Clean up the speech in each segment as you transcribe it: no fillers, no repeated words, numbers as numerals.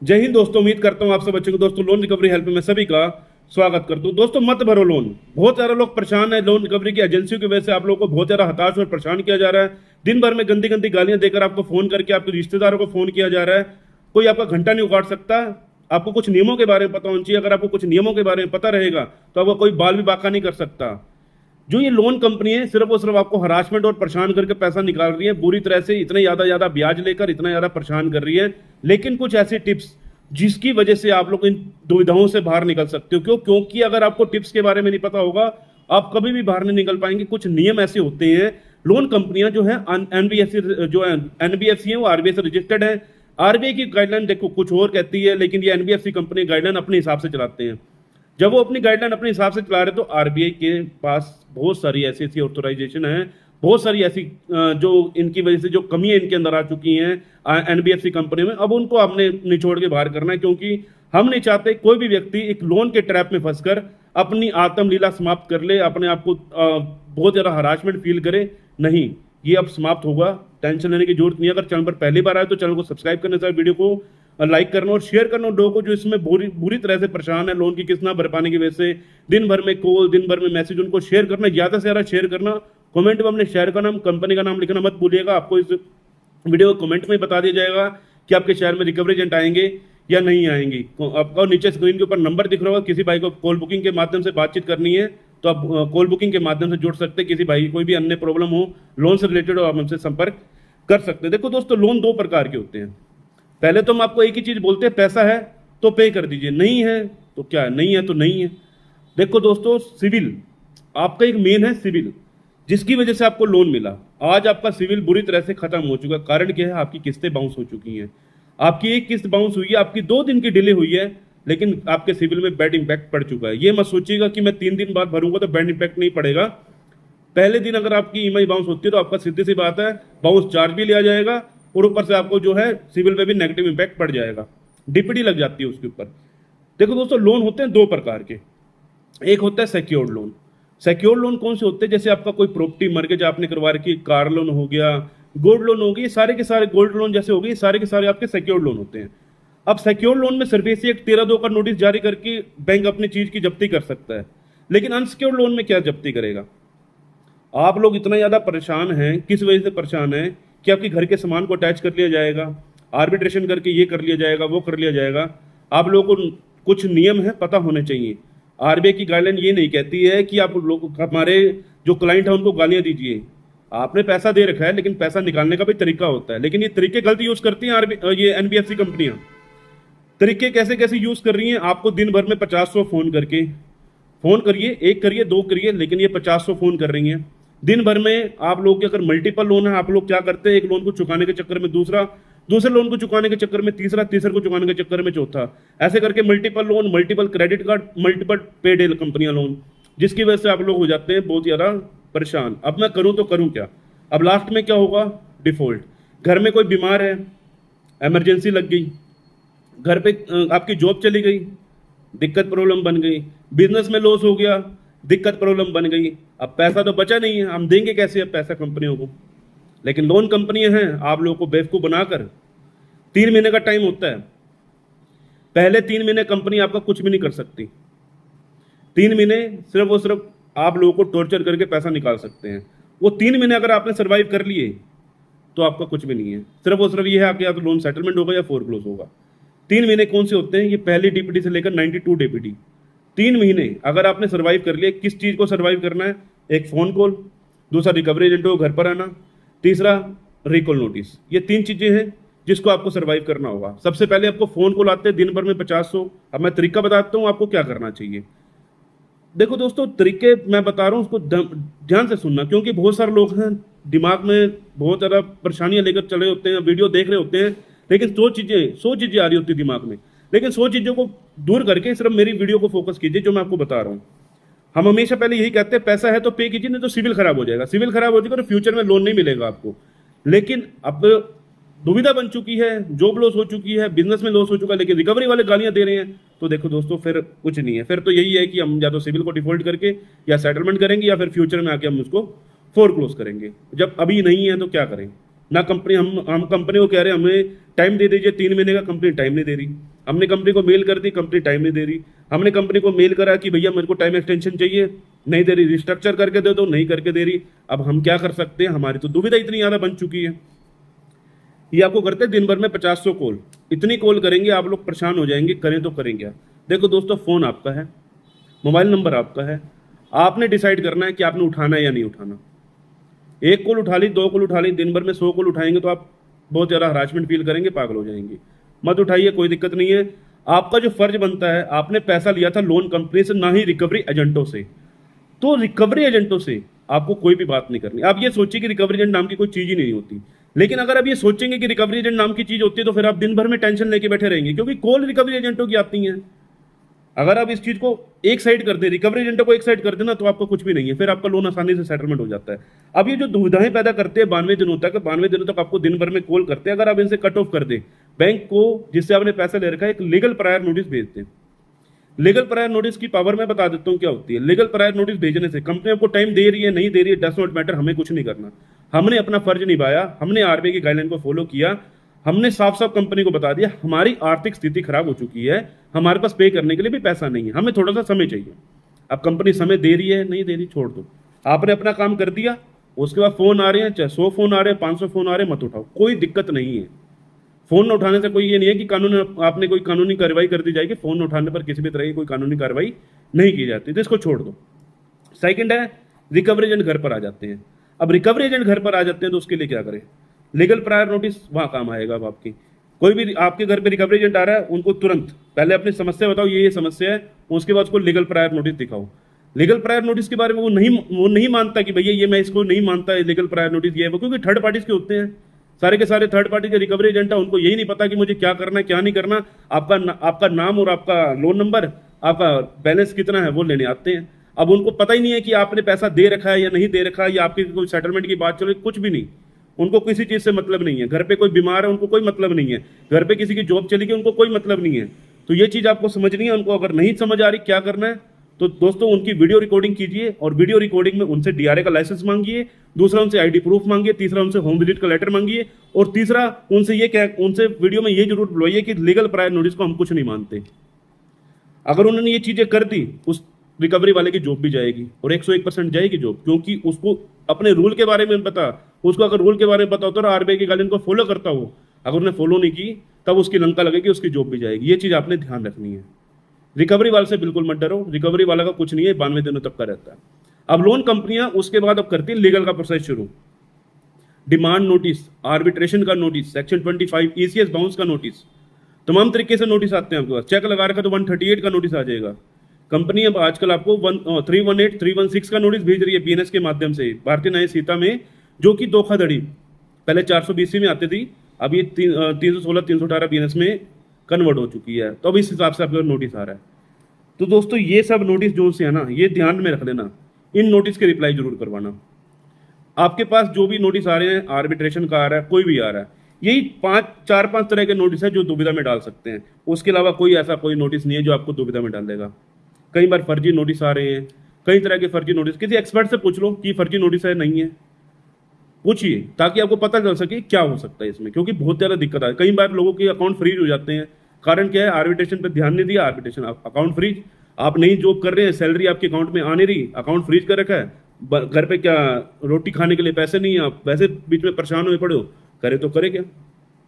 जय हिंद दोस्तों। उम्मीद करता हूँ आप सब अच्छे हो। दोस्तों लोन रिकवरी हेल्प में सभी का स्वागत करता हूँ। दोस्तों मत भरो लोन। बहुत सारे लोग परेशान है लोन रिकवरी की एजेंसियों की वजह से। आप लोगों को बहुत ज्यादा हताश और परेशान किया जा रहा है। दिन भर में गंदी गंदी गालियां देकर आपको फोन करके आपके रिश्तेदारों को फोन किया जा रहा है। कोई आपका घंटा नहीं उगाड़ सकता। आपको कुछ नियमों के बारे में पता होना चाहिए। अगर आपको कुछ नियमों के बारे में पता रहेगा तो आपका कोई बाल भी बाका नहीं कर सकता। जो ये लोन कंपनी है सिर्फ और सिर्फ आपको हरासमेंट और परेशान करके पैसा निकाल रही है बुरी तरह से। इतना ज्यादा ब्याज लेकर इतना ज्यादा परेशान कर रही है। लेकिन कुछ ऐसी टिप्स जिसकी वजह से आप लोग इन दुविधाओं से बाहर निकल सकते हो। क्योंकि अगर आपको टिप्स के बारे में नहीं पता होगा आप कभी भी बाहर नहीं निकल पाएंगे। कुछ नियम ऐसे होते हैं। लोन कंपनियां जो है एनबीएफसी जो है एनबीएफसी है वो आरबीआई से रजिस्टर्ड है। आरबीआई की गाइडलाइन देखो कुछ और कहती है, लेकिन ये एनबीएफसी कंपनी गाइडलाइन अपने हिसाब से चलाते हैं। जब वो अपनी गाइडलाइन अपने हिसाब से चला रहे तो आरबीआई के पास बहुत सारी ऐसी ऐसी ऑथोराइजेशन है, बहुत सारी ऐसी जो इनकी वजह से जो कमियां इनके अंदर आ चुकी हैं एनबीएफसी कंपनी में, अब उनको हमने निचोड़ के बाहर करना है। क्योंकि हम नहीं चाहते कोई भी व्यक्ति एक लोन के ट्रैप में फंसकर अपनी आत्मलीला समाप्त कर ले, अपने आप को बहुत ज़्यादा हरासमेंट फील करे। नहीं, ये अब समाप्त होगा, टेंशन लेने की जरूरत नहीं है। अगर चैनल पर पहली बार आए तो चैनल को सब्सक्राइब करने से, वीडियो को लाइक करना और शेयर करना लोगों को जो इसमें बुरी तरह से परेशान है लोन की किस्त ना भर पाने की वजह से। दिन भर में कॉल, दिन भर में मैसेज, उनको शेयर करना, ज़्यादा से ज़्यादा शेयर करना। कमेंट में अपने शहर का नाम, कंपनी का नाम लिखना मत भूलिएगा। आपको इस वीडियो कमेंट में बता दिया जाएगा कि आपके शहर में रिकवरी एजेंट आएंगे या नहीं आएंगे। आपको नीचे स्क्रीन के ऊपर नंबर दिख रहा होगा। किसी भाई को कॉल बुकिंग के माध्यम से बातचीत करनी है तो आप कॉल बुकिंग के माध्यम से जुड़ सकते हैं। किसी भाई कोई भी अन्य प्रॉब्लम हो लोन से रिलेटेड हो आप हमसे संपर्क कर सकते हैं। देखो दोस्तों लोन दो प्रकार के होते हैं। पहले तो हम आपको एक ही चीज बोलते हैं, पैसा है तो पे कर दीजिए, नहीं है तो क्या है, नहीं है तो नहीं है। देखो दोस्तों सिविल आपका एक मेन है, सिविल जिसकी वजह से आपको लोन मिला। आज आपका सिविल बुरी तरह से खत्म हो चुका है। कारण क्या है, आपकी किस्तें बाउंस हो चुकी हैं। आपकी एक किस्त बाउंस हुई है, आपकी 2 दिन की डिले हुई है, लेकिन आपके सिविल में बैड इंपैक्ट पड़ चुका है। ये मत सोचिएगा कि मैं 3 दिन बाद भरूंगा तो बैड इंपैक्ट नहीं पड़ेगा। पहले दिन अगर आपकी ईएमआई बाउंस होती है तो आपका सीधी सी बात है बाउंस चार्ज भी लिया जाएगा और ऊपर से आपको जो है सिविल में भी नेगेटिव इंपैक्ट पड़ जाएगा, डीपीडी लग जाती है उसके ऊपर। देखो दोस्तों लोन होते हैं 2 प्रकार के। एक होता है सिक्योर्ड लोन। सिक्योर्ड लोन कौन से होते हैं, जैसे आपका कोई प्रॉपर्टी मर्गेज आपने करवा रखी, कार लोन हो गया, गोल्ड लोन हो गई, सारे के सारे गोल्ड लोन जैसे हो गए, सारे के सारे आपके सिक्योर्ड लोन होते हैं। अब सिक्योर्ड लोन में सिर्फ एक 13(2) का नोटिस जारी करके बैंक अपनी चीज की जब्ती कर सकता है। लेकिन अनसिक्योर्ड लोन में क्या जब्ती करेगा? आप लोग इतना ज्यादा परेशान हैं, किस वजह से परेशान हैं कि आपके घर के सामान को अटैच कर लिया जाएगा, आर्बिट्रेशन करके ये कर लिया जाएगा, वो कर लिया जाएगा। आप लोगों को कुछ नियम है पता होने चाहिए। आरबीआई की गाइडलाइन ये नहीं कहती है कि आप लोग हमारे जो क्लाइंट है उनको गालियां दीजिए। आपने पैसा दे रखा है लेकिन पैसा निकालने का भी तरीका होता है, लेकिन ये तरीके गलत यूज करती हैं ये एनबीएफसी कंपनियां। तरीके कैसे कैसे यूज कर रही हैं, आपको दिन भर में 50-100 फोन करिए, 1 करिए 2 करिए, लेकिन ये 50-100 फोन कर रही हैं दिन भर में। आप लोग के अगर मल्टीपल लोन है, आप लोग क्या करते हैं, एक लोन को चुकाने के चक्कर में दूसरा, दूसरे लोन को चुकाने के चक्कर में तीसरा, तीसरे को चुकाने के चक्कर में चौथा, ऐसे करके multiple loan, multiple credit card, multiple paid कंपनियां लोन, जिसकी वजह से आप लोग हो जाते हैं बहुत ज्यादा परेशान। अब मैं करूं तो करूं क्या? अब लास्ट में क्या होगा? डिफॉल्ट। घर में कोई बीमार है, इमरजेंसी लग गई, घर पे आपकी जॉब चली गई, दिक्कत प्रॉब्लम बन गई, बिजनेस में लॉस हो गया, दिक्कत प्रॉब्लम बन गई। अब पैसा तो बचा नहीं है, हम देंगे कैसे अब पैसा कंपनियों को? लेकिन लोन कंपनियां हैं आप लोगों को बेवकूफ बनाकर 3 महीने का टाइम होता है। पहले 3 महीने कंपनी आपका कुछ भी नहीं कर सकती। 3 महीने सिर्फ और सिर्फ आप लोगों को टॉर्चर करके पैसा निकाल सकते हैं। वो 3 महीने अगर आपने सर्वाइव कर लिए तो आपका कुछ भी नहीं है। सिर्फ और सिर्फ ये है कि या तो लोन सेटलमेंट होगा या फोरक्लोज होगा। 3 महीने कौन से होते हैं? ये पहली डीपीडी से लेकर 92 डीपीडी। 3 महीने अगर आपने सर्वाइव कर लिया, किस चीज को सर्वाइव करना है? एक फोन कॉल, दूसरा रिकवरी एजेंट को घर पर आना, तीसरा रिकॉल नोटिस। ये 3 चीजें हैं जिसको आपको सर्वाइव करना होगा। सबसे पहले आपको फोन कॉल आते हैं दिन भर में 50-100। अब मैं तरीका बताता हूँ आपको क्या करना चाहिए। देखो दोस्तों तरीके मैं बता रहा हूँ, उसको ध्यान से सुनना, क्योंकि बहुत सारे लोग हैं दिमाग में बहुत ज़्यादा परेशानियां लेकर चले होते हैं, वीडियो देख रहे होते हैं, लेकिन 100 चीजें आ रही होती है दिमाग में। लेकिन 100 चीजों को दूर करके सिर्फ मेरी वीडियो को फोकस कीजिए जो मैं आपको बता रहा हूँ। हम हमेशा पहले यही कहते हैं पैसा है तो पे कीजिए, नहीं तो सिविल खराब हो जाएगा। सिविल खराब हो जाएगा तो फ्यूचर में लोन नहीं मिलेगा आपको। लेकिन अब दुविधा बन चुकी है, जॉब लॉस हो चुकी है, बिजनेस में लॉस हो चुका है, लेकिन रिकवरी वाले गालियां दे रहे हैं, तो देखो दोस्तों फिर कुछ नहीं है। फिर तो यही है कि हम या तो सिविल को डिफॉल्ट करके या सेटलमेंट करेंगे या फिर फ्यूचर में आके हम उसको फोरक्लोज करेंगे। जब अभी नहीं है तो क्या करें? ना कंपनी हम कंपनी को कह रहे हैं हमें टाइम दे दीजिए 3 महीने का, कंपनी टाइम नहीं दे रही। हमने कंपनी को मेल कर दी, कंपनी टाइम नहीं दे रही। हमने कंपनी को मेल करा कि भैया मेरे को टाइम एक्सटेंशन चाहिए, नहीं दे रही। रिस्ट्रक्चर करके दे दो, नहीं करके दे रही। अब हम क्या कर सकते हैं, हमारी तो दुविधा इतनी ज़्यादा बन चुकी है। ये आपको करते हैं दिन भर में 50-100 कॉल, इतनी कॉल करेंगे आप लोग परेशान हो जाएंगे, करें तो करें क्या। देखो दोस्तों, फ़ोन आपका है, मोबाइल नंबर आपका है, आपने डिसाइड करना है कि आपने उठाना है या नहीं उठाना। एक कॉल उठा ली, 2 कॉल उठा ली, दिन भर में 100 कॉल उठाएंगे तो आप बहुत ज़्यादा हरासमेंट फील करेंगे, पागल हो जाएंगे। मत उठाइए, कोई दिक्कत नहीं है। आपका जो फर्ज बनता है, आपने पैसा लिया था लोन कंपनी से, ना ही रिकवरी एजेंटों से। तो रिकवरी एजेंटों से आपको कोई भी बात नहीं करनी। आप ये सोचिए कि रिकवरी एजेंट नाम की कोई चीज़ ही नहीं होती। लेकिन अगर आप ये सोचेंगे कि रिकवरी एजेंट नाम की चीज़ होती है तो फिर आप दिन भर में टेंशन लेके बैठे रहेंगे, क्योंकि कॉल रिकवरी एजेंटों की आती हैं। अगर आप इस चीज़ को एक साइड कर दें, रिकवरी एजेंटों को एक साइड कर देना, तो आपको कुछ भी नहीं है, फिर आपका लोन आसानी से सेटलमेंट हो जाता है। अब ये जो दुविधाएं पैदा करते हैं 92 दिनों तक, 92 दिनों तक आपको दिन भर में कॉल करते हैं, अगर आप इनसे कट ऑफ कर दें, बैंक को जिससे आपने पैसा ले रखा है एक लीगल प्रायर नोटिस भेज दें। लीगल प्रायर नोटिस की पावर मैं बता देता हूँ क्या होती है। लीगल प्रायर नोटिस भेजने से कंपनी आपको टाइम दे रही है नहीं दे रही है, डज नॉट मैटर, हमें कुछ नहीं करना। हमने अपना फर्ज निभाया, हमने आरबीआई की गाइडलाइन को फॉलो किया, हमने साफ साफ कंपनी को बता दिया हमारी आर्थिक स्थिति खराब हो चुकी है, हमारे पास पे करने के लिए भी पैसा नहीं है, हमें थोड़ा सा समय चाहिए। अब कंपनी समय दे रही है नहीं दे रही, छोड़ दो। आपने अपना काम कर दिया, उसके बाद फोन आ रहे हैं, चाहे 100 फोन आ रहे हैं, 500 फोन आ रहे हैं, मत उठाओ, कोई दिक्कत नहीं है। फोन न उठाने से कोई ये नहीं है कि आपने कोई कानूनी कार्रवाई कर दी जाएगी। फोन न उठाने पर किसी भी तरह की कोई कानूनी कार्रवाई नहीं की जाती, तो इसको छोड़ दो। सेकंड है, रिकवरी एजेंट घर पर आ जाते हैं। अब रिकवरी एजेंट घर पर आ जाते हैं तो उसके लिए क्या करें। लीगल प्रायर नोटिस वहाँ काम आएगा। अब आपकी कोई भी आपके घर पे रिकवरी एजेंट आ रहा है, उनको तुरंत पहले अपनी समस्या बताओ, ये समस्या है, उसके बाद उसको लीगल प्रायर नोटिस दिखाओ। लीगल प्रायर नोटिस के बारे में वो नहीं मानता कि भैया ये मैं इसको नहीं मानता है, लीगल प्रायर नोटिस ये है वो, क्योंकि थर्ड पार्टीज के होते हैं, सारे के सारे थर्ड पार्टी के रिकवरी एजेंट है, उनको यही नहीं पता कि मुझे क्या करना है क्या नहीं करना। आपका नाम और आपका लोन नंबर, आपका बैलेंस कितना है वो लेने आते हैं। अब उनको पता ही नहीं है कि आपने पैसा दे रखा है या नहीं दे रखा है, या आपकी कोई सेटलमेंट की बात चल रही, कुछ भी नहीं। उनको किसी चीज़ से मतलब नहीं है। घर पे कोई बीमार है, उनको कोई मतलब नहीं है। घर पे किसी की जॉब चली गई, उनको कोई मतलब नहीं है। तो ये चीज़ आपको समझनी है। उनको अगर नहीं समझ आ रही क्या करना है, तो दोस्तों उनकी वीडियो रिकॉर्डिंग कीजिए, और वीडियो रिकॉर्डिंग में उनसे डीआरए का लाइसेंस मांगिए, दूसरा उनसे आईडी प्रूफ मांगिए, तीसरा उनसे होम विजिट का लेटर मांगिए, और तीसरा उनसे वीडियो में ये जरूर बुलवाइए कि लीगल प्रायर नोटिस को हम कुछ नहीं मानते। अगर उन्होंने ये चीज़ें कर दी, उस रिकवरी वाले की जॉब भी जाएगी, और 101% जाएगी जॉब, क्योंकि उसको अपने रूल के बारे में पता। उसको अगर रूल के बारे में पता होता है, आरबीआई की गाइडलाइन को फॉलो करता हो, अगर उन्हें फॉलो नहीं की तब उसकी लंका लगेगी, उसकी जॉब भी जाएगी। ये चीज़ आपने ध्यान रखनी है। रिकवरी वाले से बिल्कुल मत डरो, रिकवरी वाला का कुछ नहीं है, 92 दिनों तक का रहता है। अब लोन कंपनियां उसके बाद अब करती है लीगल का प्रोसेस शुरू। डिमांड नोटिस, आर्बिट्रेशन का नोटिस, सेक्शन 25, ईसीएस बाउंस का नोटिस, तमाम तरीके से नोटिस आते हैं आपके पास। चेक लगा रखा तो 138 का नोटिस आ जाएगा। कंपनी अब आजकल आपको 318, 316 का नोटिस भेज रही है बीएनएस के माध्यम से, भारतीय न्याय संहिता में, जो कि धोखाधड़ी पहले 420 में आती थी, अब ये 316, 318 बीएनएस में कन्वर्ट हो चुकी है। तो अब इस हिसाब से आपका नोटिस आ रहा है। तो दोस्तों ये सब नोटिस जो से है ना, ये ध्यान में रख लेना, इन नोटिस के रिप्लाई जरूर करवाना। आपके पास जो भी नोटिस आ रहे हैं, आर्बिट्रेशन का आ रहा है, कोई भी आ रहा है, यही 4-5 तरह के नोटिस है जो दुविधा में डाल सकते हैं। उसके अलावा कोई ऐसा कोई नोटिस नहीं है जो आपको दुविधा में डाल देगा। कई बार फर्जी नोटिस आ रहे हैं, कई तरह के फर्जी नोटिस। किसी एक्सपर्ट से पूछ लो कि फर्जी नोटिस है नहीं है, पूछिए, ताकि आपको पता चल सके क्या हो सकता है इसमें, क्योंकि बहुत ज़्यादा दिक्कत है। कई बार लोगों के अकाउंट फ्रीज हो जाते हैं। कारण क्या है, आर्बिट्रेशन पे ध्यान नहीं दिया, आर्बिट्रेशन अकाउंट फ्रीज। आप नई जॉब कर रहे हैं, सैलरी आपके अकाउंट में आ नहीं रही, अकाउंट फ्रीज कर रखा है। घर पे क्या रोटी खाने के लिए पैसे नहीं है, आप वैसे बीच में परेशान हुए पड़े हो, करे तो करे क्या,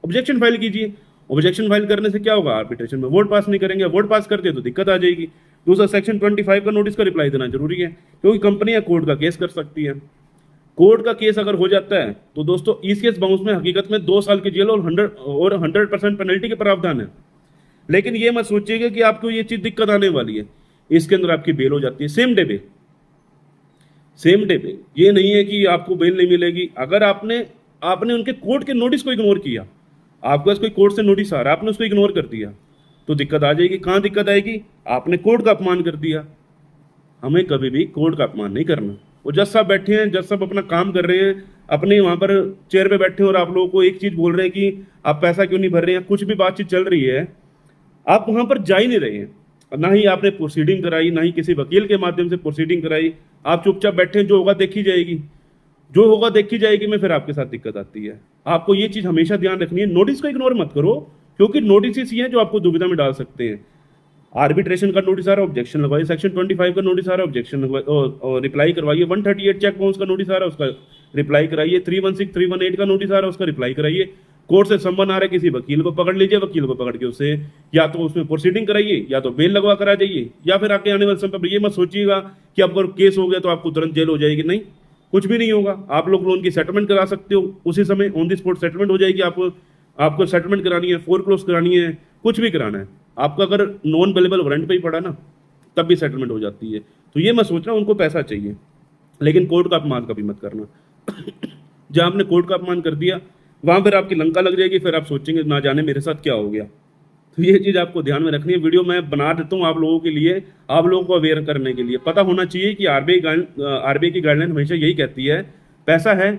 ऑब्जेक्शन फाइल कीजिए। ऑब्जेक्शन फाइल करने से क्या होगा, आर्बिट्रेशन में वोट पास नहीं करेंगे, वोट पास कर दिए तो दिक्कत आ जाएगी। दूसरा, सेक्शन 25 का नोटिस का रिप्लाई देना जरूरी है, क्योंकि कंपनियां कोर्ट का केस कर सकती है। कोर्ट का केस अगर हो जाता है तो दोस्तों ईसीएस बाउंस में हकीकत में 2 साल की जेल और 100% पेनल्टी के प्रावधान है। लेकिन ये मत सोचिएगा कि आपको ये चीज दिक्कत आने वाली है, इसके अंदर आपकी बेल हो जाती है सेम डे पे। ये नहीं है कि आपको बेल नहीं मिलेगी। अगर आपने उनके कोर्ट के नोटिस को इग्नोर किया, आपके पास कोई कोर्ट से नोटिस आ रहा है, आपने उसको इग्नोर कर दिया, तो दिक्कत आ जाएगी। कहाँ दिक्कत आएगी, आपने कोर्ट का अपमान कर दिया। हमें कभी भी कोर्ट का अपमान नहीं करना। वो जज साहब बैठे हैं, जज साहब अपना काम कर रहे हैं, अपने वहाँ पर चेयर पे बैठे हैं, और आप लोगों को एक चीज़ बोल रहे हैं कि आप पैसा क्यों नहीं भर रहे हैं, कुछ भी बातचीत चल रही है, आप वहाँ पर जा ही नहीं रहे हैं। ना ही आपने प्रोसीडिंग कराई, ना ही किसी वकील के माध्यम से प्रोसीडिंग कराई, आप चुपचाप बैठे हैं, जो होगा देखी जाएगी। जो होगा देखी जाएगी में, फिर आपके साथ दिक्कत आती है। आपको ये चीज हमेशा ध्यान रखनी है, नोटिस को इग्नोर मत करो, क्योंकि नोटिस ही हैं जो आपको दुविधा में डाल सकते हैं। आर्बिट्रेशन का नोटिस आ रहा है, ऑब्जेक्शन लगवाइए। सेक्शन 25 का नोटिस आ रहा है, ऑब्जेक्शन लगवाइए और रिप्लाई करवाइए। 138 चेक बाउंस का नोटिस आ रहा है, उसका रिप्लाई कराइए। 316 318 का नोटिस आ रहा है, उसका रिप्लाई कराइए। कोर्ट से सम्मन आ रहा है, किसी वकील को पकड़ लीजिए, वकील को पकड़ के उससे या तो उसमें प्रोसीडिंग कराइए, या तो बेल लगवा करा जाइए, या फिर आगे आने वाले समय पर ये मत सोचिएगा कि अब अगर केस हो गया तो आपको तुरंत जेल हो जाएगी। नहीं, कुछ भी नहीं होगा। आप लोग लोन की सेटलमेंट करा सकते हो, उसी समय ऑन द स्पॉट सेटलमेंट हो जाएगी। आपको सेटलमेंट करानी है, फोरक्लोज करानी है, कुछ भी कराना है, आपका अगर नॉन अवेलेबल वारंट पे ही पड़ा ना, तब भी सेटलमेंट हो जाती है। तो ये मैं सोच रहा हूँ उनको पैसा चाहिए, लेकिन कोर्ट का अपमान कभी मत करना। जहां आपने कोर्ट का अपमान कर दिया, वहां फिर आपकी लंका लग जाएगी, फिर आप सोचेंगे ना जाने मेरे साथ क्या हो गया। तो ये चीज आपको ध्यान में रखनी है। वीडियो मैं बना देता हूँ आप लोगों के लिए, आप लोगों को अवेयर करने के लिए। पता होना चाहिए कि आरबीआई की गाइडलाइन हमेशा यही कहती है, पैसा है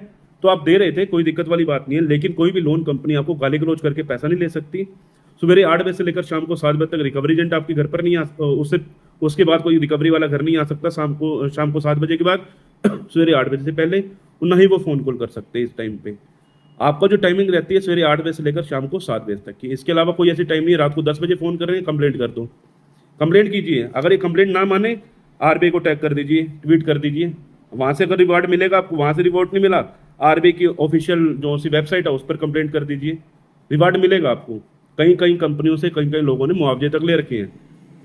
तो आप दे रहे थे, कोई दिक्कत वाली बात नहीं है, लेकिन कोई भी लोन कंपनी आपको गाली गलौज करके पैसा नहीं ले सकती। सवेरे 8 बजे से लेकर शाम को 7 बजे तक रिकवरी एजेंट आपके घर पर नहीं उसके बाद कोई रिकवरी वाला घर नहीं आ सकता शाम को 7 बजे के बाद। सवेरे 8 बजे से पहले, और ना ही वो फोन कॉल कर सकते इस टाइम पे। आपका जो टाइमिंग रहती है सवेरे 8 बजे से लेकर शाम को 7 बजे तक की, इसके अलावा कोई ऐसी टाइम नहीं है। रात को 10 बजे फोन कर रहे हैं, कंप्लेंट कर दो, कंप्लेंट कीजिए। अगर ये कंप्लेंट ना माने, आरबीआई को टैग कर दीजिए, ट्वीट कर दीजिए। वहां से अगर रिवॉर्ड मिलेगा आपको, वहां से रिवॉर्ड नहीं मिला, आरबीआई की ऑफिशियल जो सी वेबसाइट है उस पर कंप्लेंट कर दीजिए, रिवॉर्ड मिलेगा आपको। कई कई कंपनियों से कई कई लोगों ने मुआवजे तक ले रखे हैं।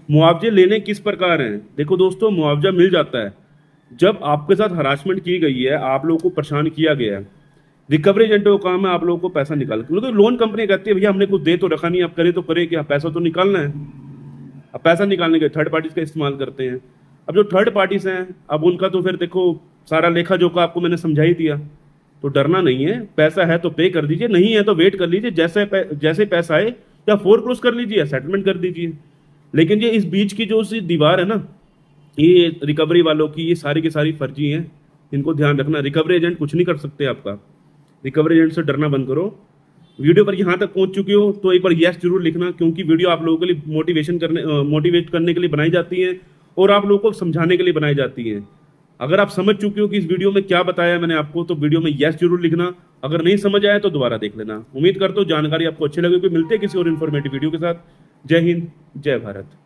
मुआवजे लेने किस प्रकार हैं? देखो दोस्तों, मुआवजा मिल जाता है जब आपके साथ हरासमेंट की गई है, आप लोगों को परेशान किया गया है। रिकवरी एजेंटों का काम है आप लोगों को पैसा निकाल, क्योंकि लोन कंपनी कहती है भैया हमने कुछ दे तो रखा नहीं, आप करे तो करे क्या, पैसा तो निकालना है। अब पैसा निकालने के थर्ड पार्टीज का इस्तेमाल करते हैं। अब जो थर्ड पार्टीज हैं, अब उनका तो फिर देखो सारा लेखा जोखा आपको मैंने समझा ही दिया। तो डरना नहीं है, पैसा है तो पे कर दीजिए, नहीं है तो वेट कर लीजिए। जैसे पैसा आए या फोरक्लोज कर लीजिए या सेटलमेंट कर दीजिए। लेकिन ये इस बीच की जो सी दीवार है ना, ये रिकवरी वालों की, ये सारी की सारी फर्जी हैं, इनको ध्यान रखना। रिकवरी एजेंट कुछ नहीं कर सकते आपका। रिकवरी एजेंट से डरना बंद करो। वीडियो पर यहाँ तक पहुंच चुके हो तो एक बार यस जरूर लिखना, क्योंकि वीडियो आप लोगों के लिए मोटिवेट करने के लिए बनाई जाती है और आप लोगों को समझाने के लिए बनाई जाती है। अगर आप समझ चुके हो कि इस वीडियो में क्या बताया मैंने आपको, तो वीडियो में यस जरूर लिखना। अगर नहीं समझ आया तो दोबारा देख लेना। उम्मीद करता हूँ जानकारी आपको अच्छी लगी। मिलते हैं किसी और इन्फॉर्मेटिव वीडियो के साथ। जय हिंद, जय भारत।